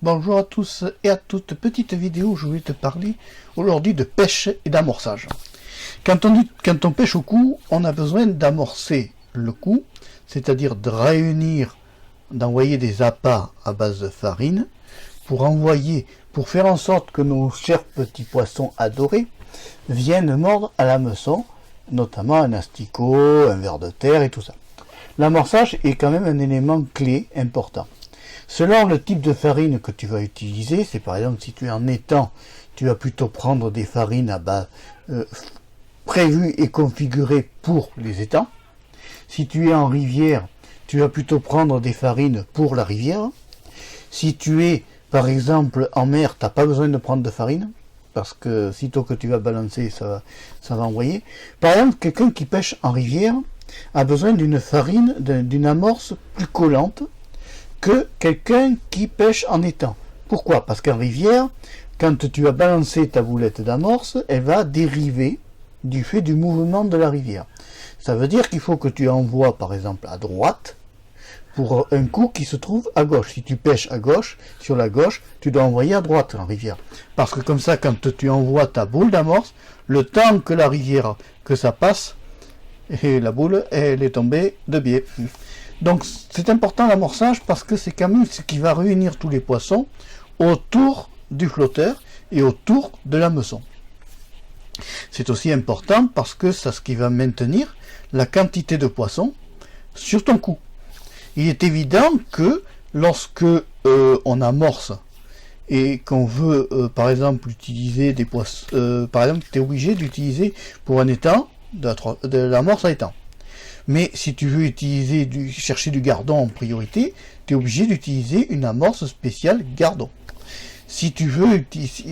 Bonjour à tous et à toutes, petite vidéo où je voulais te parler aujourd'hui de pêche et d'amorçage. Quand on pêche au cou, on a besoin d'amorcer le cou, c'est-à-dire de réunir, d'envoyer des appâts à base de farine pour faire en sorte que nos chers petits poissons adorés viennent mordre à l'hameçon, notamment un asticot, un ver de terre et tout ça. L'amorçage est quand même un élément clé important. Selon le type de farine que tu vas utiliser, c'est par exemple si tu es en étang, tu vas plutôt prendre des farines à base prévues et configurées pour les étangs. Si tu es en rivière, tu vas plutôt prendre des farines pour la rivière. Si tu es par exemple en mer, tu n'as pas besoin de prendre de farine, parce que sitôt que tu vas balancer, ça va envoyer. Par exemple, quelqu'un qui pêche en rivière a besoin d'une farine, d'une amorce plus collante que quelqu'un qui pêche en étang. Pourquoi? Parce qu'en rivière, quand tu vas balancer ta boulette d'amorce, elle va dériver du fait du mouvement de la rivière. Ça veut dire qu'il faut que tu envoies par exemple à droite pour un coup qui se trouve à gauche. Si tu pêches à gauche, sur la gauche, tu dois envoyer à droite en rivière. Parce que comme ça, quand tu envoies ta boule d'amorce, le temps que la rivière, que ça passe, et la boule, elle est tombée de biais. Donc c'est important l'amorçage parce que c'est quand même ce qui va réunir tous les poissons autour du flotteur et autour de l'hameçon. C'est aussi important parce que c'est ce qui va maintenir la quantité de poissons sur ton coup. Il est évident que lorsque on amorce et qu'on veut par exemple utiliser des poissons, par exemple tu es obligé d'utiliser pour un étang de l'amorce à étang. Mais si tu veux chercher du gardon en priorité, tu es obligé d'utiliser une amorce spéciale gardon. Si tu veux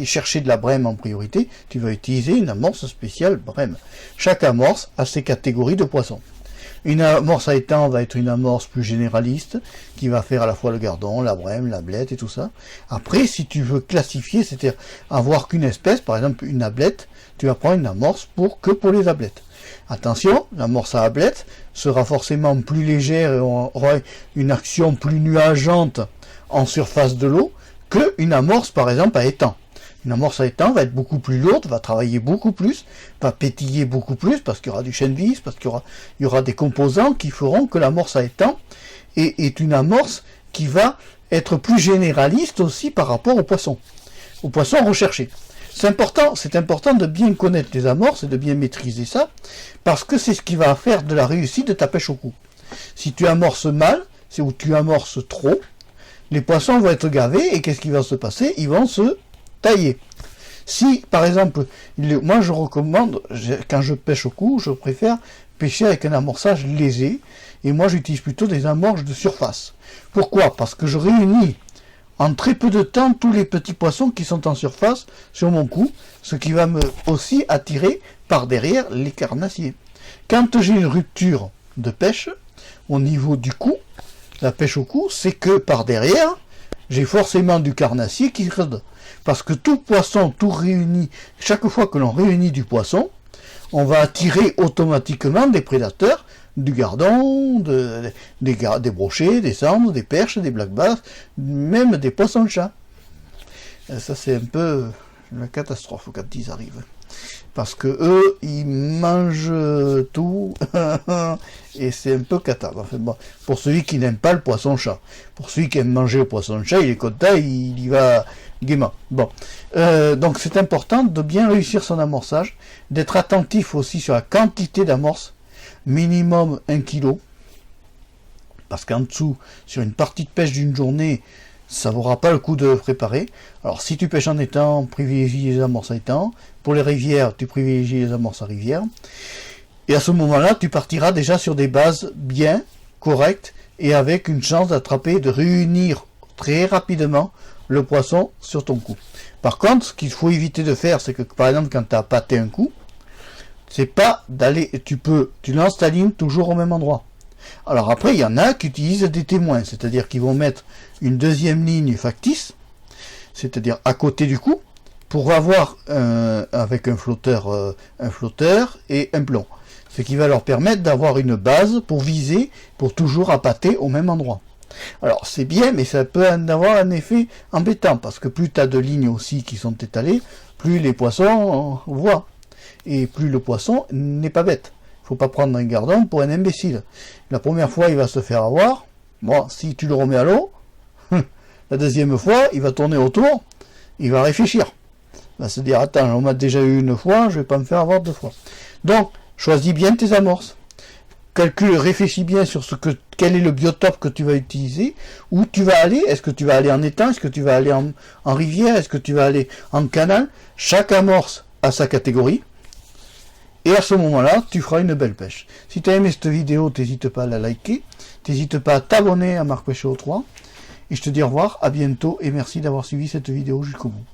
chercher de la brème en priorité, tu vas utiliser une amorce spéciale brème. Chaque amorce a ses catégories de poissons. Une amorce à étang va être une amorce plus généraliste, qui va faire à la fois le gardon, la brème, la blette et tout ça. Après, si tu veux classifier, c'est-à-dire avoir qu'une espèce, par exemple une ablette, tu vas prendre une amorce pour les ablettes. Attention, l'amorce à ablette sera forcément plus légère et aura une action plus nuageante en surface de l'eau qu'une amorce par exemple à étang. Une amorce à étang va être beaucoup plus lourde, va travailler beaucoup plus, va pétiller beaucoup plus parce qu'il y aura du chènevis, parce qu'il y aura des composants qui feront que l'amorce à étang est une amorce qui va être plus généraliste aussi par rapport aux poissons recherchés. C'est important de bien connaître les amorces et de bien maîtriser ça, parce que c'est ce qui va faire de la réussite de ta pêche au cou. Si tu amorces mal, c'est où tu amorces trop, les poissons vont être gavés, et qu'est-ce qui va se passer? Ils vont se tailler. Si, par exemple, moi je recommande, quand je pêche au cou, je préfère pêcher avec un amorçage léger, et moi j'utilise plutôt des amorces de surface. Pourquoi? Parce que je réunis en très peu de temps tous les petits poissons qui sont en surface sur mon cou, ce qui va me aussi attirer par derrière les carnassiers. Quand j'ai une rupture de pêche au niveau du cou, la pêche au cou, c'est que par derrière, j'ai forcément du carnassier qui rôde. Parce que tout poisson, tout réuni, chaque fois que l'on réunit du poisson, on va attirer automatiquement des prédateurs, du gardon, des brochets, des sandres, des perches, des black bass, même des poissons-chat. Ça c'est un peu la catastrophe quand ils arrivent. Parce que eux, ils mangent tout, et c'est un peu cata. Enfin, bon, pour celui qui n'aime pas le poisson-chat. Pour celui qui aime manger le poisson-chat, il est content, il y va gaiement. Bon. Donc c'est important de bien réussir son amorçage, d'être attentif aussi sur la quantité d'amorce, minimum 1 kg, parce qu'en dessous, sur une partie de pêche d'une journée, ça ne vaudra pas le coup de préparer. Alors si tu pêches en étang, privilégie les amorces à étang. Pour les rivières, tu privilégies les amorces à rivière. Et à ce moment-là, tu partiras déjà sur des bases bien correctes et avec une chance d'attraper, de réunir très rapidement le poisson sur ton coup. Par contre, ce qu'il faut éviter de faire, c'est que par exemple quand tu as pâté un coup, c'est pas d'aller, tu lances ta ligne toujours au même endroit. Alors après, il y en a qui utilisent des témoins, c'est-à-dire qu'ils vont mettre une deuxième ligne factice, c'est-à-dire à côté du coup, pour avoir avec un flotteur et un plomb. Ce qui va leur permettre d'avoir une base pour viser, pour toujours appâter au même endroit. Alors c'est bien, mais ça peut en avoir un effet embêtant, parce que plus tu as de lignes aussi qui sont étalées, plus les poissons voient. Et plus le poisson n'est pas bête. Il faut pas prendre un gardon pour un imbécile. La première fois, il va se faire avoir. Bon, si tu le remets à l'eau, la deuxième fois, il va tourner autour, il va réfléchir. Il va se dire, attends, on m'a déjà eu une fois, je vais pas me faire avoir deux fois. Donc, choisis bien tes amorces. Calcule, réfléchis bien sur quel est le biotope que tu vas utiliser, où tu vas aller, est-ce que tu vas aller en étang, est-ce que tu vas aller en rivière, est-ce que tu vas aller en canal. Chaque amorce a sa catégorie, et à ce moment-là, tu feras une belle pêche. Si tu as aimé cette vidéo, n'hésite pas à la liker, n'hésite pas à t'abonner à Marc Pêcheur 3, et je te dis au revoir, à bientôt, et merci d'avoir suivi cette vidéo jusqu'au bout.